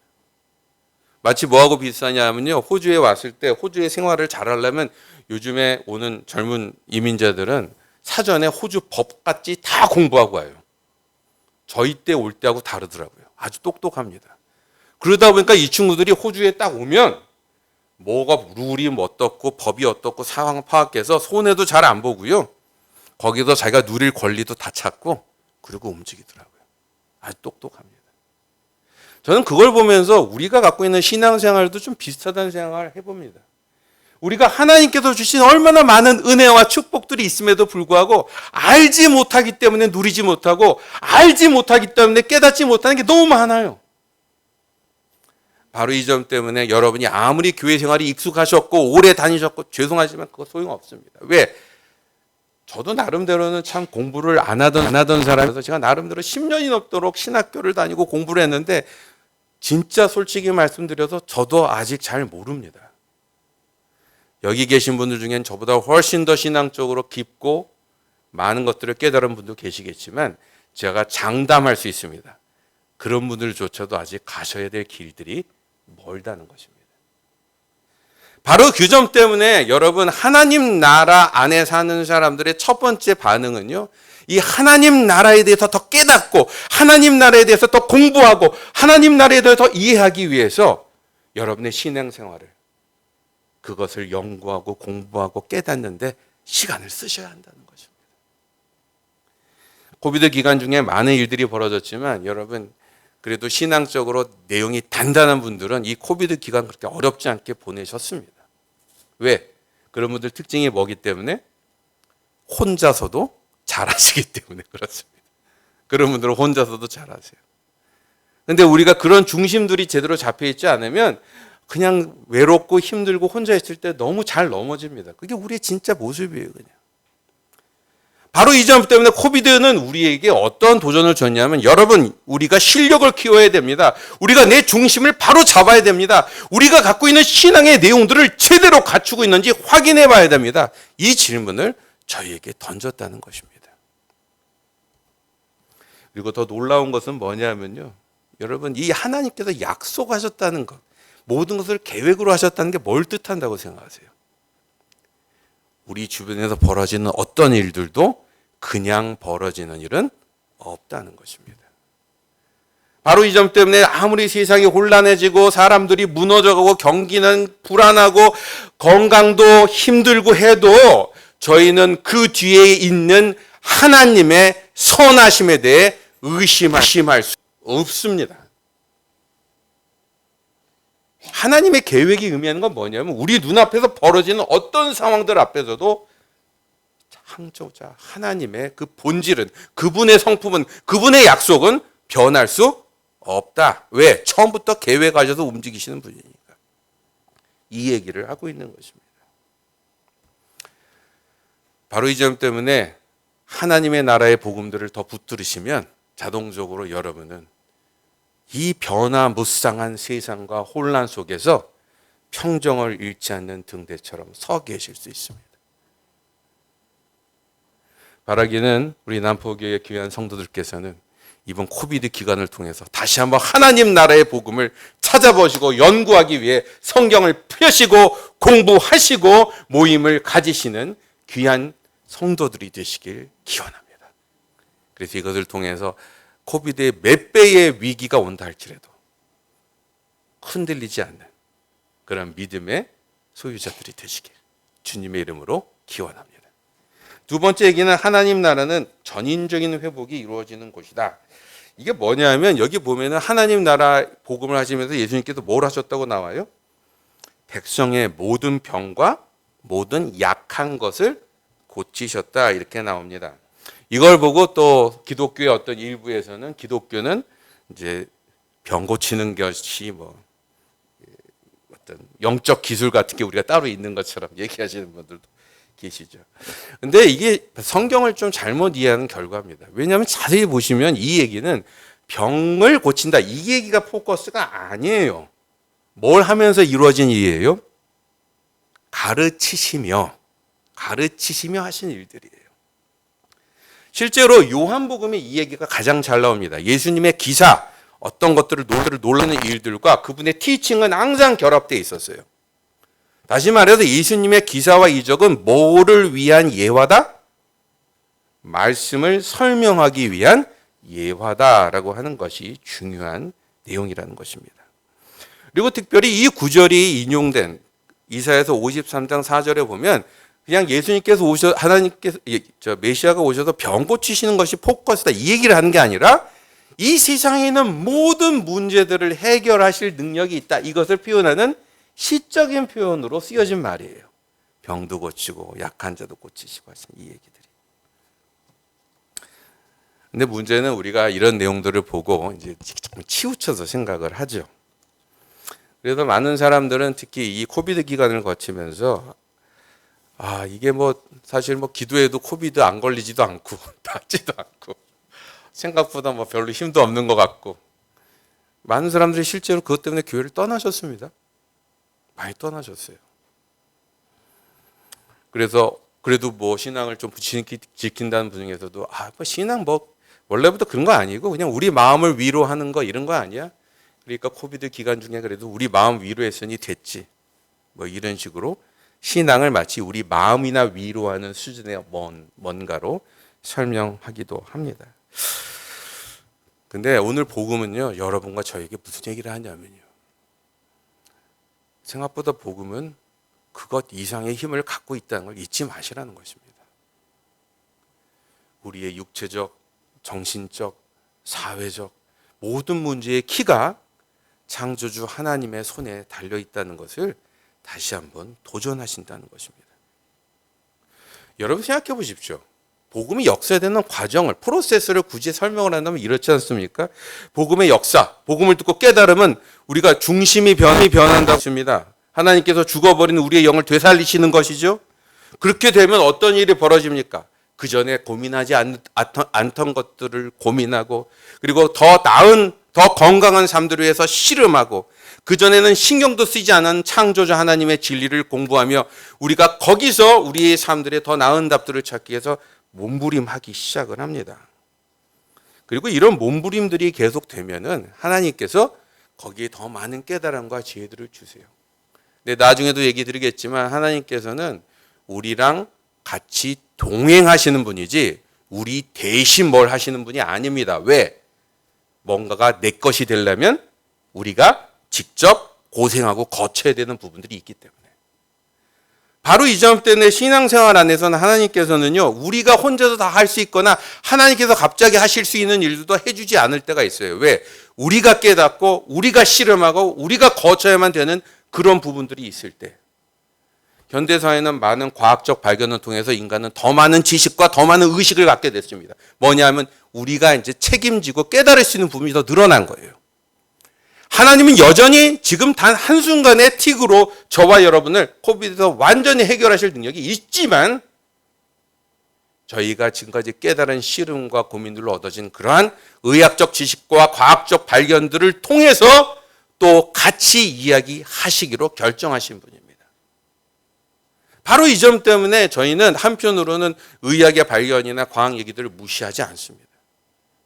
마치 뭐하고 비슷하냐면요. 호주에 왔을 때 호주의 생활을 잘하려면 요즘에 오는 젊은 이민자들은 사전에 호주 법까지 다 공부하고 와요. 저희 때 올 때하고 다르더라고요. 아주 똑똑합니다. 그러다 보니까 이 친구들이 호주에 딱 오면 뭐가 룰이 어떻고 법이 어떻고 상황 파악해서 손해도 잘 안 보고요. 거기서 자기가 누릴 권리도 다 찾고 그리고 움직이더라고요. 아주 똑똑합니다. 저는 그걸 보면서 우리가 갖고 있는 신앙생활도 좀 비슷하다는 생각을 해봅니다. 우리가 하나님께서 주신 얼마나 많은 은혜와 축복들이 있음에도 불구하고 알지 못하기 때문에 누리지 못하고 알지 못하기 때문에 깨닫지 못하는 게 너무 많아요. 바로 이 점 때문에 여러분이 아무리 교회 생활이 익숙하셨고 오래 다니셨고 죄송하지만 그거 소용없습니다. 왜? 저도 나름대로는 참 공부를 안 하던 사람이라서 제가 나름대로 10년이 넘도록 신학교를 다니고 공부를 했는데 진짜 솔직히 말씀드려서 저도 아직 잘 모릅니다. 여기 계신 분들 중엔 저보다 훨씬 더 신앙적으로 깊고 많은 것들을 깨달은 분도 계시겠지만 제가 장담할 수 있습니다. 그런 분들조차도 아직 가셔야 될 길들이 멀다는 것입니다. 바로 그 점 때문에 여러분 하나님 나라 안에 사는 사람들의 첫 번째 반응은요. 이 하나님 나라에 대해서 더 깨닫고 하나님 나라에 대해서 더 공부하고 하나님 나라에 대해서 더 이해하기 위해서 여러분의 신앙생활을 그것을 연구하고 공부하고 깨닫는데 시간을 쓰셔야 한다는 것입니다. 코비드 기간 중에 많은 일들이 벌어졌지만 여러분 그래도 신앙적으로 내용이 단단한 분들은 이 코비드 기간 그렇게 어렵지 않게 보내셨습니다. 왜? 그런 분들 특징이 뭐기 때문에? 혼자서도 잘하시기 때문에 그렇습니다. 그런 분들은 혼자서도 잘하세요. 근데 우리가 그런 중심들이 제대로 잡혀 있지 않으면 그냥 외롭고 힘들고 혼자 있을 때 너무 잘 넘어집니다. 그게 우리의 진짜 모습이에요, 그냥. 바로 이 점 때문에 코비드는 우리에게 어떤 도전을 줬냐면 여러분 우리가 실력을 키워야 됩니다. 우리가 내 중심을 바로 잡아야 됩니다. 우리가 갖고 있는 신앙의 내용들을 제대로 갖추고 있는지 확인해 봐야 됩니다. 이 질문을 저희에게 던졌다는 것입니다. 그리고 더 놀라운 것은 뭐냐면요. 여러분 이 하나님께서 약속하셨다는 것 모든 것을 계획으로 하셨다는 게 뭘 뜻한다고 생각하세요? 우리 주변에서 벌어지는 어떤 일들도 그냥 벌어지는 일은 없다는 것입니다. 바로 이 점 때문에 아무리 세상이 혼란해지고 사람들이 무너져가고 경기는 불안하고 건강도 힘들고 해도 저희는 그 뒤에 있는 하나님의 선하심에 대해 의심할 수 없습니다. 하나님의 계획이 의미하는 건 뭐냐면 우리 눈앞에서 벌어지는 어떤 상황들 앞에서도 창조자 하나님의 그 본질은 그분의 성품은 그분의 약속은 변할 수 없다. 왜? 처음부터 계획하셔서 움직이시는 분이니까. 이 얘기를 하고 있는 것입니다. 바로 이 점 때문에 하나님의 나라의 복음들을 더 붙들으시면 자동적으로 여러분은 이 변화무쌍한 세상과 혼란 속에서 평정을 잃지 않는 등대처럼 서 계실 수 있습니다. 바라기는 우리 남포교회 귀한 성도들께서는 이번 코비드 기간을 통해서 다시 한번 하나님 나라의 복음을 찾아보시고 연구하기 위해 성경을 펴시고 공부하시고 모임을 가지시는 귀한 성도들이 되시길 기원합니다. 그래서 이것을 통해서 코비드의 몇 배의 위기가 온다 할지라도 흔들리지 않는 그런 믿음의 소유자들이 되시길 주님의 이름으로 기원합니다. 두 번째 얘기는 하나님 나라는 전인적인 회복이 이루어지는 곳이다. 이게 뭐냐면 여기 보면은 하나님 나라 복음을 하시면서 예수님께서 뭘 하셨다고 나와요? 백성의 모든 병과 모든 약한 것을 고치셨다 이렇게 나옵니다. 이걸 보고 또 기독교의 어떤 일부에서는 기독교는 이제 병 고치는 것이 뭐 어떤 영적 기술 같은 게 우리가 따로 있는 것처럼 얘기하시는 분들도 계시죠. 근데 이게 성경을 좀 잘못 이해하는 결과입니다. 왜냐하면 자세히 보시면 이 얘기는 병을 고친다 이 얘기가 포커스가 아니에요. 뭘 하면서 이루어진 일이에요? 가르치시며 하신 일들이에요. 실제로 요한복음에 이 얘기가 가장 잘 나옵니다. 예수님의 기사, 어떤 것들을 놀라는 일들과 그분의 티칭은 항상 결합되어 있었어요. 다시 말해서 예수님의 기사와 이적은 뭐를 위한 예화다? 말씀을 설명하기 위한 예화다라고 하는 것이 중요한 내용이라는 것입니다. 그리고 특별히 이 구절이 인용된 이사야서 53장 4절에 보면 그냥 예수님께서 하나님께서 메시아가 오셔서 병 고치시는 것이 포커스다 이 얘기를 하는 게 아니라 이 세상에 있는 모든 문제들을 해결하실 능력이 있다 이것을 표현하는 시적인 표현으로 쓰여진 말이에요. 병도 고치고 약한 자도 고치시고 하신 이 얘기들이. 근데 문제는 우리가 이런 내용들을 보고 이제 치우쳐서 생각을 하죠. 그래서 많은 사람들은 특히 이 코비드 기간을 거치면서 이게 뭐 사실 뭐 기도해도 코비드 안 걸리지도 않고 낫지도 않고 생각보다 뭐 별로 힘도 없는 것 같고 많은 사람들이 실제로 그것 때문에 교회를 떠나셨습니다. 많이 떠나셨어요. 그래서 그래도 뭐 신앙을 좀 지킨다는 분 중에서도 뭐 신앙 뭐 원래부터 그런 거 아니고 그냥 우리 마음을 위로하는 거 이런 거 아니야? 그러니까 코비드 기간 중에 그래도 우리 마음 위로했으니 됐지. 뭐 이런 식으로 신앙을 마치 우리 마음이나 위로하는 수준의 뭔가로 설명하기도 합니다. 근데 오늘 복음은요, 여러분과 저에게 무슨 얘기를 하냐면요. 생각보다 복음은 그것 이상의 힘을 갖고 있다는 걸 잊지 마시라는 것입니다. 우리의 육체적, 정신적, 사회적 모든 문제의 키가 창조주 하나님의 손에 달려 있다는 것을 다시 한번 도전하신다는 것입니다. 여러분 생각해 보십시오. 복음이 역사되는 과정을, 프로세스를 굳이 설명을 한다면 이렇지 않습니까? 복음의 역사, 복음을 듣고 깨달으면 우리가 중심이 변한다고 했습니다. 하나님께서 죽어버린 우리의 영을 되살리시는 것이죠. 그렇게 되면 어떤 일이 벌어집니까? 그 전에 고민하지 않던 것들을 고민하고 그리고 더 나은, 더 건강한 삶들을 위해서 씨름하고 그전에는 신경도 쓰지 않은 창조자 하나님의 진리를 공부하며 우리가 거기서 우리의 삶들에 더 나은 답들을 찾기 위해서 몸부림하기 시작을 합니다. 그리고 이런 몸부림들이 계속되면은 하나님께서 거기에 더 많은 깨달음과 지혜들을 주세요. 근데 나중에도 얘기 드리겠지만 하나님께서는 우리랑 같이 동행하시는 분이지 우리 대신 뭘 하시는 분이 아닙니다. 왜? 뭔가가 내 것이 되려면 우리가 직접 고생하고 거쳐야 되는 부분들이 있기 때문에. 바로 이 점 때문에 신앙생활 안에서는 하나님께서는요, 우리가 혼자서 다 할 수 있거나 하나님께서 갑자기 하실 수 있는 일도 해주지 않을 때가 있어요. 왜? 우리가 깨닫고 우리가 씨름하고 우리가 거쳐야만 되는 그런 부분들이 있을 때. 현대사회는 많은 과학적 발견을 통해서 인간은 더 많은 지식과 더 많은 의식을 갖게 됐습니다. 뭐냐면 우리가 이제 책임지고 깨달을 수 있는 부분이 더 늘어난 거예요. 하나님은 여전히 지금 단 한순간의 틱으로 저와 여러분을 코비드에서 완전히 해결하실 능력이 있지만 저희가 지금까지 깨달은 씨름과 고민들로 얻어진 그러한 의학적 지식과 과학적 발견들을 통해서 또 같이 이야기하시기로 결정하신 분입니다. 바로 이 점 때문에 저희는 한편으로는 의학의 발견이나 과학 얘기들을 무시하지 않습니다.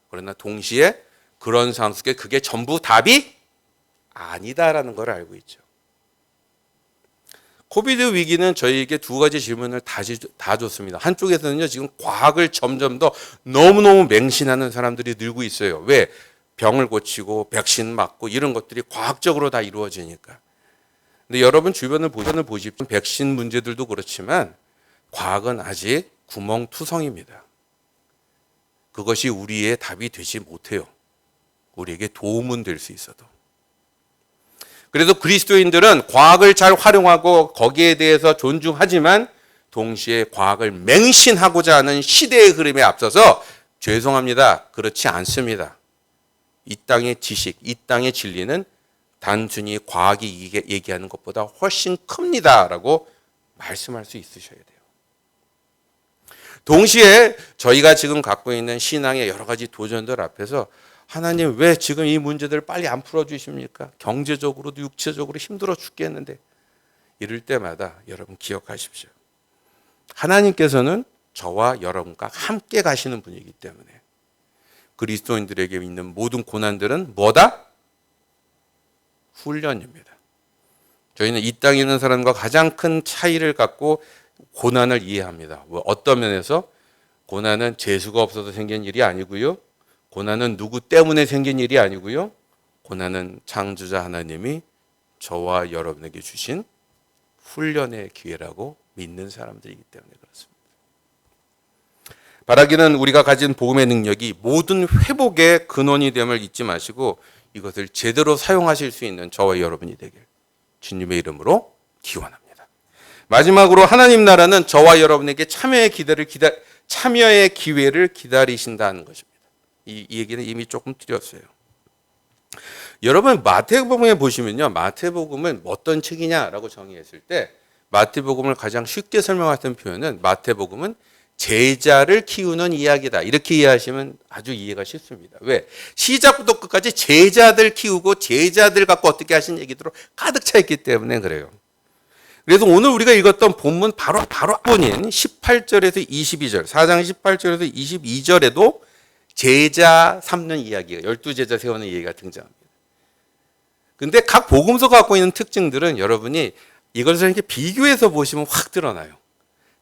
그러나 동시에 그런 상황 속에 그게 전부 답이 아니다라는 걸 알고 있죠. 코비드 위기는 저희에게 두 가지 질문을 다 줬습니다. 한쪽에서는요, 지금 과학을 점점 더 너무너무 맹신하는 사람들이 늘고 있어요. 왜? 병을 고치고 백신 맞고 이런 것들이 과학적으로 다 이루어지니까. 근데 여러분 주변을 보십시오. 백신 문제들도 그렇지만 과학은 아직 구멍투성입니다. 그것이 우리의 답이 되지 못해요. 우리에게 도움은 될 수 있어도. 그래서 그리스도인들은 과학을 잘 활용하고 거기에 대해서 존중하지만 동시에 과학을 맹신하고자 하는 시대의 흐름에 앞서서 죄송합니다. 그렇지 않습니다. 이 땅의 지식, 이 땅의 진리는 단순히 과학이 얘기하는 것보다 훨씬 큽니다라고 말씀할 수 있으셔야 돼요. 동시에 저희가 지금 갖고 있는 신앙의 여러 가지 도전들 앞에서 하나님 왜 지금 이 문제들을 빨리 안 풀어주십니까? 경제적으로도 육체적으로 힘들어 죽겠는데. 이럴 때마다 여러분 기억하십시오. 하나님께서는 저와 여러분과 함께 가시는 분이기 때문에 그리스도인들에게 있는 모든 고난들은 뭐다? 훈련입니다. 저희는 이 땅에 있는 사람과 가장 큰 차이를 갖고 고난을 이해합니다. 어떤 면에서 고난은 재수가 없어서 생긴 일이 아니고요. 고난은 누구 때문에 생긴 일이 아니고요. 고난은 창조자 하나님이 저와 여러분에게 주신 훈련의 기회라고 믿는 사람들이기 때문에 그렇습니다. 바라기는 우리가 가진 복음의 능력이 모든 회복의 근원이 됨을 잊지 마시고 이것을 제대로 사용하실 수 있는 저와 여러분이 되길 주님의 이름으로 기원합니다. 마지막으로 하나님 나라는 저와 여러분에게 참여의 기회를 기다리신다는 것입니다. 이 얘기는 이미 조금 드렸어요. 여러분 마태복음에 보시면요. 마태복음은 어떤 책이냐라고 정의했을 때 마태복음을 가장 쉽게 설명했던 표현은 마태복음은 제자를 키우는 이야기다. 이렇게 이해하시면 아주 이해가 쉽습니다. 왜? 시작부터 끝까지 제자들 키우고 제자들 갖고 어떻게 하신 얘기들로 가득 차 있기 때문에 그래요. 그래서 오늘 우리가 읽었던 본문 바로 본인 18절에서 22절, 4장 18절에서 22절에도 제자 삼는 이야기가 12제자 세우는 얘기가 등장합니다. 근데 각 복음서가 갖고 있는 특징들은 여러분이 이것을 이렇게 비교해서 보시면 확 드러나요.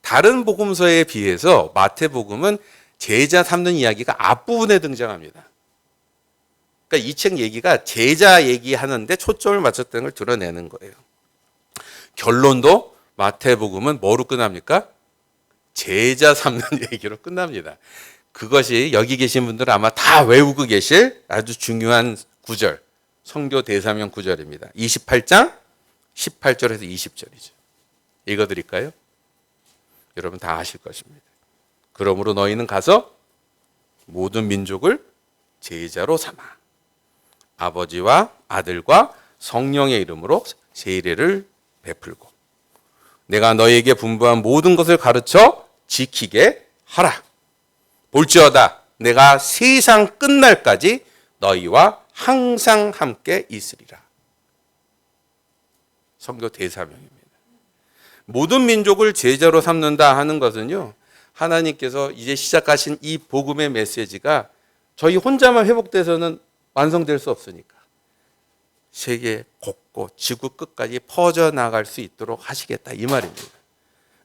다른 복음서에 비해서 마태복음은 제자 삼는 이야기가 앞부분에 등장합니다. 그러니까 이 책 얘기가 제자 얘기하는데 초점을 맞췄다는 걸 드러내는 거예요. 결론도 마태복음은 뭐로 끝납니까? 제자 삼는 얘기로 끝납니다. 그것이 여기 계신 분들은 아마 다 외우고 계실 아주 중요한 구절, 성교 대사명 구절입니다. 28장 18절에서 20절이죠. 읽어드릴까요? 여러분 다 아실 것입니다. 그러므로 너희는 가서 모든 민족을 제자로 삼아 아버지와 아들과 성령의 이름으로 세례를 베풀고 내가 너희에게 분부한 모든 것을 가르쳐 지키게 하라. 볼지어다 내가 세상 끝날까지 너희와 항상 함께 있으리라. 성교 대사명입니다. 모든 민족을 제자로 삼는다 하는 것은요. 하나님께서 이제 시작하신 이 복음의 메시지가 저희 혼자만 회복돼서는 완성될 수 없으니까 세계 곳곳 지구 끝까지 퍼져나갈 수 있도록 하시겠다 이 말입니다.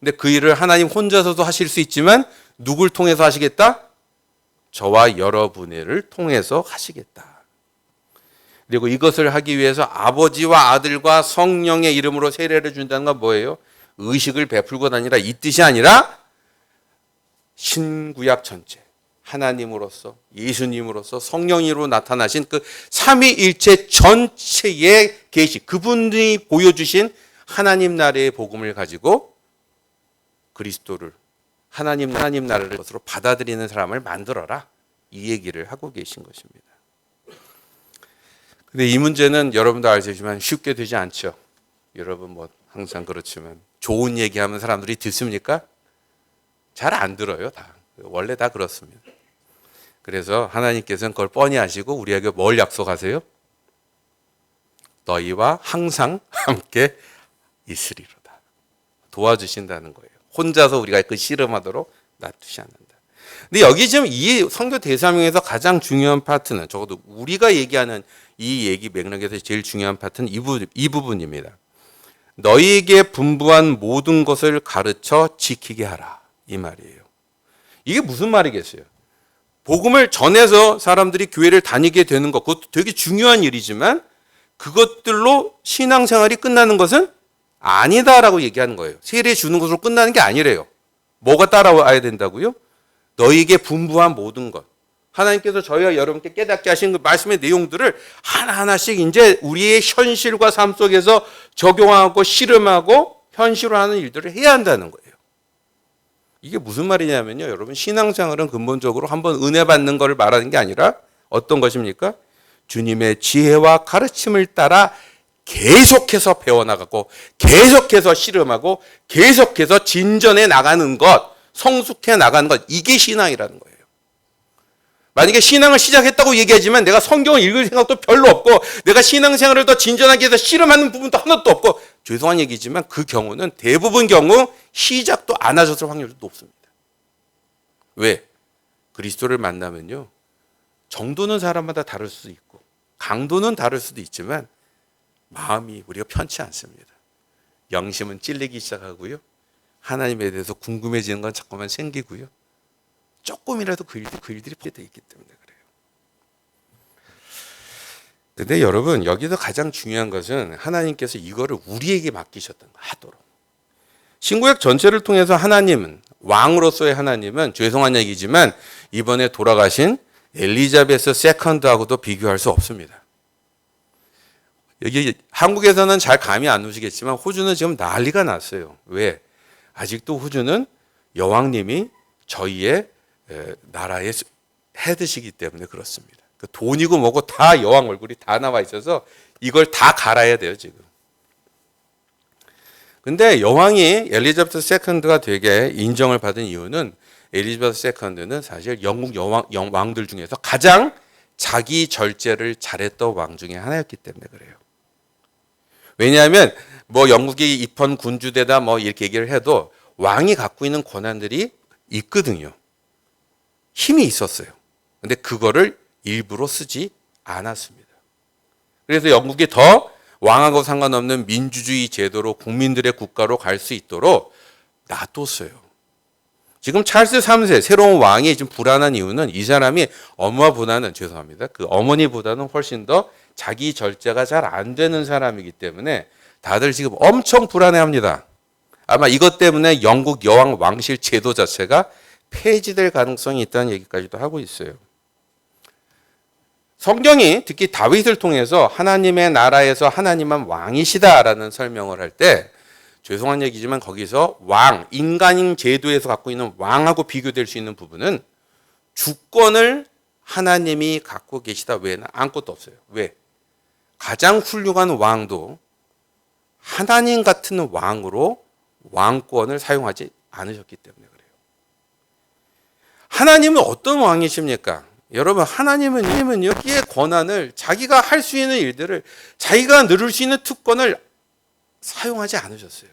근데 그 일을 하나님 혼자서도 하실 수 있지만 누굴 통해서 하시겠다? 저와 여러분을 통해서 하시겠다. 그리고 이것을 하기 위해서 아버지와 아들과 성령의 이름으로 세례를 준다는 건 뭐예요? 의식을 베풀고 다니라 이 뜻이 아니라 신구약 전체 하나님으로서 예수님으로서 성령으로 나타나신 그 삼위일체 전체의 계시 그분이 보여주신 하나님 나라의 복음을 가지고 그리스도를 하나님 나라를 것으로 받아들이는 사람을 만들어라 이 얘기를 하고 계신 것입니다. 근데 이 문제는 여러분도 알지만 쉽게 되지 않죠. 여러분 뭐 항상 그렇지만 좋은 얘기하면 사람들이 듣습니까? 잘 안 들어요. 다. 원래 다 그렇습니다. 그래서 하나님께서는 그걸 뻔히 아시고 우리에게 뭘 약속하세요? 너희와 항상 함께 있으리로다. 도와주신다는 거예요. 혼자서 우리가 그 씨름하도록 놔두지 않는다. 근데 여기 지금 이 선교 대사명에서 가장 중요한 파트는 적어도 우리가 얘기하는 이 얘기 맥락에서 제일 중요한 파트는 이 부분입니다. 너희에게 분부한 모든 것을 가르쳐 지키게 하라. 이 말이에요. 이게 무슨 말이겠어요? 복음을 전해서 사람들이 교회를 다니게 되는 것, 그것도 되게 중요한 일이지만 그것들로 신앙생활이 끝나는 것은 아니다라고 얘기하는 거예요. 세례 주는 것으로 끝나는 게 아니래요. 뭐가 따라와야 된다고요? 너희에게 분부한 모든 것. 하나님께서 저희와 여러분께 깨닫게 하신 그 말씀의 내용들을 하나하나씩 이제 우리의 현실과 삶 속에서 적용하고 실험하고 현실화하는 일들을 해야 한다는 거예요. 이게 무슨 말이냐면요. 여러분 신앙생활은 근본적으로 한번 은혜 받는 것을 말하는 게 아니라 어떤 것입니까? 주님의 지혜와 가르침을 따라 계속해서 배워나가고 계속해서 실험하고 계속해서 진전해 나가는 것, 성숙해 나가는 것, 이게 신앙이라는 거예요. 만약에 신앙을 시작했다고 얘기하지만 내가 성경을 읽을 생각도 별로 없고 내가 신앙생활을 더 진전하기 위해서 실험하는 부분도 하나도 없고 죄송한 얘기지만 그 경우는 대부분 경우 시작도 안 하셨을 확률도 높습니다. 왜? 그리스도를 만나면요. 정도는 사람마다 다를 수도 있고 강도는 다를 수도 있지만 마음이 우리가 편치 않습니다. 영심은 찔리기 시작하고요. 하나님에 대해서 궁금해지는 건 자꾸만 생기고요. 조금이라도 그 일들이 돼 있기 때문에 그래요. 근데 여러분 여기서 가장 중요한 것은 하나님께서 이거를 우리에게 맡기셨던 거 하도록. 신구약 전체를 통해서 하나님은 왕으로서의 하나님은 죄송한 얘기지만 이번에 돌아가신 엘리자베스 세컨드하고도 비교할 수 없습니다. 여기 한국에서는 잘 감이 안 오시겠지만 호주는 지금 난리가 났어요. 왜? 아직도 호주는 여왕님이 저희의 나라의 헤드시기 때문에 그렇습니다. 그 돈이고 뭐고 다 여왕 얼굴이 다 나와 있어서 이걸 다 갈아야 돼요 지금. 근데 여왕이 엘리자베스 세컨드가 되게 인정을 받은 이유는 엘리자베스 세컨드는 사실 영국 왕들 중에서 가장 자기 절제를 잘했던 왕 중에 하나였기 때문에 그래요. 왜냐하면 뭐 영국이 입헌 군주대다 뭐 이렇게 얘기를 해도 왕이 갖고 있는 권한들이 있거든요. 힘이 있었어요. 근데 그거를 일부러 쓰지 않았습니다. 그래서 영국이 더 왕하고 상관없는 민주주의 제도로 국민들의 국가로 갈 수 있도록 놔뒀어요. 지금 찰스 3세 새로운 왕이 지금 불안한 이유는 이 사람이 엄마보다는 죄송합니다. 그 어머니보다는 훨씬 더 자기 절제가 잘 안 되는 사람이기 때문에 다들 지금 엄청 불안해합니다. 아마 이것 때문에 영국 여왕 왕실 제도 자체가 폐지될 가능성이 있다는 얘기까지도 하고 있어요. 성경이 특히 다윗을 통해서 하나님의 나라에서 하나님만 왕이시다라는 설명을 할 때 죄송한 얘기지만 거기서 왕, 인간인 제도에서 갖고 있는 왕하고 비교될 수 있는 부분은 주권을 하나님이 갖고 계시다 외에는 아무것도 없어요. 왜? 가장 훌륭한 왕도 하나님 같은 왕으로 왕권을 사용하지 않으셨기 때문에 그래요. 하나님은 어떤 왕이십니까? 여러분 하나님은 여기에 권한을 자기가 할 수 있는 일들을 자기가 누릴 수 있는 특권을 사용하지 않으셨어요.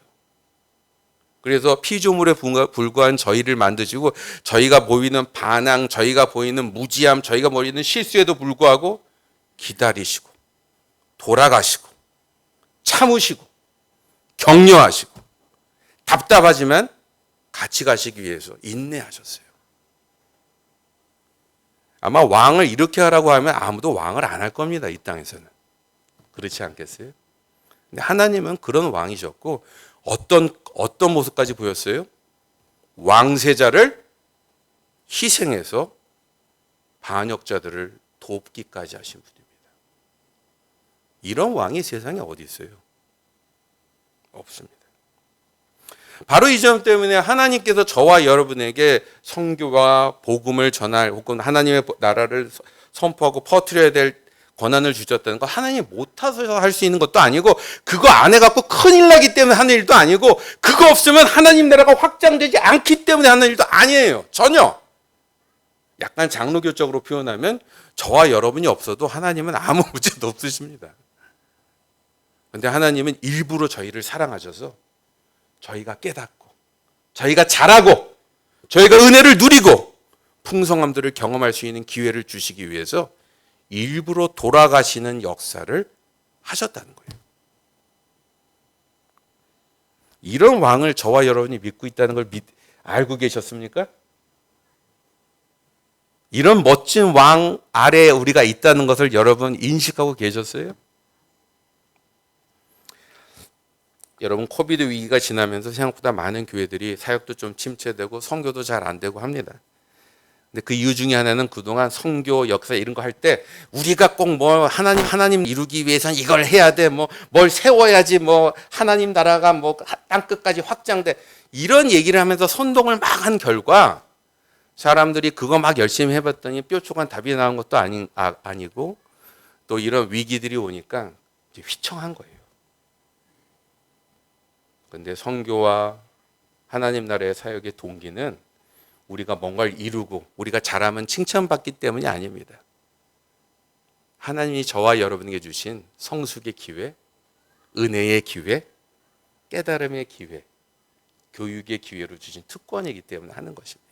그래서 피조물에 불과한 저희를 만드시고 저희가 보이는 반항, 저희가 보이는 무지함, 저희가 보이는 실수에도 불구하고 기다리시고 돌아가시고 참으시고 격려하시고 답답하지만 같이 가시기 위해서 인내하셨어요. 아마 왕을 이렇게 하라고 하면 아무도 왕을 안 할 겁니다. 이 땅에서는. 그렇지 않겠어요? 근데 하나님은 그런 왕이셨고 어떤 모습까지 보였어요? 왕세자를 희생해서 반역자들을 돕기까지 하신 분입니다. 이런 왕이 세상에 어디 있어요? 없습니다. 바로 이 점 때문에 하나님께서 저와 여러분에게 선교와 복음을 전할 혹은 하나님의 나라를 선포하고 퍼뜨려야 될 권한을 주셨다는 거 하나님 못하셔서 할 수 있는 것도 아니고 그거 안 해갖고 큰일 나기 때문에 하는 일도 아니고 그거 없으면 하나님 나라가 확장되지 않기 때문에 하는 일도 아니에요. 전혀. 약간 장로교적으로 표현하면 저와 여러분이 없어도 하나님은 아무 문제도 없으십니다. 그런데 하나님은 일부러 저희를 사랑하셔서 저희가 깨닫고 저희가 잘하고 저희가 은혜를 누리고 풍성함들을 경험할 수 있는 기회를 주시기 위해서 일부러 돌아가시는 역사를 하셨다는 거예요. 이런 왕을 저와 여러분이 믿고 있다는 걸 알고 계셨습니까? 이런 멋진 왕 아래에 우리가 있다는 것을 여러분 인식하고 계셨어요? 여러분 코비드 위기가 지나면서 생각보다 많은 교회들이 사역도 좀 침체되고 선교도 잘 안 되고 합니다. 근데 그 이유 중에 하나는 그동안 선교 역사 이런 거 할 때 우리가 꼭 뭐 하나님 이루기 위해서는 이걸 해야 돼, 뭐 뭘 세워야지, 뭐 하나님 나라가 뭐 땅 끝까지 확장돼 이런 얘기를 하면서 선동을 막 한 결과 사람들이 그거 막 열심히 해봤더니 뾰족한 답이 나온 것도 아니고 또 이런 위기들이 오니까 이제 휘청한 거예요. 그런데 선교와 하나님 나라의 사역의 동기는 우리가 뭔가를 이루고 우리가 잘하면 칭찬받기 때문이 아닙니다. 하나님이 저와 여러분에게 주신 성숙의 기회, 은혜의 기회, 깨달음의 기회, 교육의 기회로 주신 특권이기 때문에 하는 것입니다.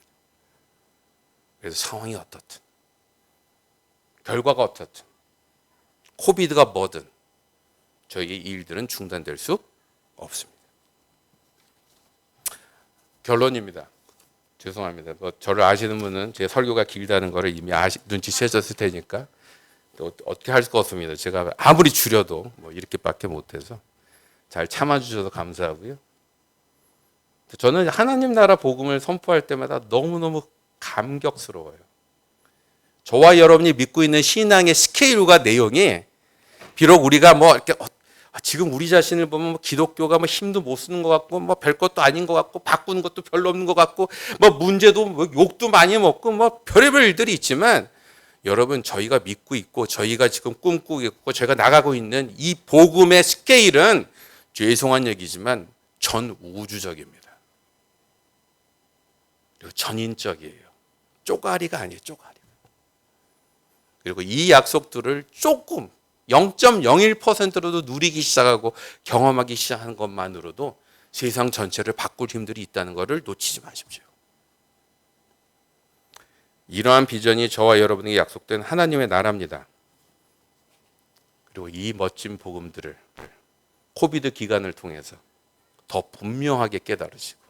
그래서 상황이 어떻든 결과가 어떻든 코비드가 뭐든 저희의 일들은 중단될 수 없습니다. 결론입니다. 죄송합니다. 뭐 저를 아시는 분은 제 설교가 길다는 거를 이미 눈치채셨을 테니까 또 어떻게 할 수가 없습니다. 제가 아무리 줄여도 뭐 이렇게밖에 못해서 잘 참아주셔서 감사하고요. 저는 하나님 나라 복음을 선포할 때마다 너무너무 감격스러워요. 저와 여러분이 믿고 있는 신앙의 스케일과 내용이 비록 우리가 뭐 이렇게 지금 우리 자신을 보면 뭐 기독교가 뭐 힘도 못 쓰는 것 같고 뭐 별 것도 아닌 것 같고 바꾸는 것도 별로 없는 것 같고 뭐 문제도 뭐 욕도 많이 먹고 뭐 별의별 일들이 있지만 여러분 저희가 믿고 있고 저희가 지금 꿈꾸고 있고 저희가 나가고 있는 이 복음의 스케일은 죄송한 얘기지만 전 우주적입니다. 그리고 전인적이에요. 쪼가리가 아니에요. 쪼가리. 그리고 이 약속들을 조금 0.01%로도 누리기 시작하고 경험하기 시작하는 것만으로도 세상 전체를 바꿀 힘들이 있다는 것을 놓치지 마십시오. 이러한 비전이 저와 여러분에게 약속된 하나님의 나라입니다. 그리고 이 멋진 복음들을 코비드 기간을 통해서 더 분명하게 깨달으시고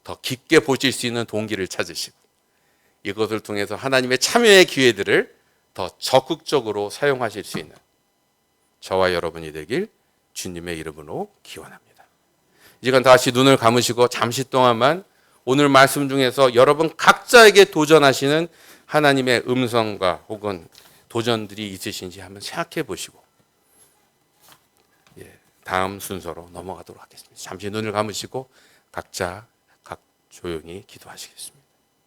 더 깊게 보실 수 있는 동기를 찾으시고 이것을 통해서 하나님의 참여의 기회들을 더 적극적으로 사용하실 수 있는 저와 여러분이 되길 주님의 이름으로 기원합니다. 이 시간 다시 눈을 감으시고 잠시 동안만 오늘 말씀 중에서 여러분 각자에게 도전하시는 하나님의 음성과 혹은 도전들이 있으신지 한번 생각해 보시고 다음 순서로 넘어가도록 하겠습니다. 잠시 눈을 감으시고 각자 조용히 기도하시겠습니다.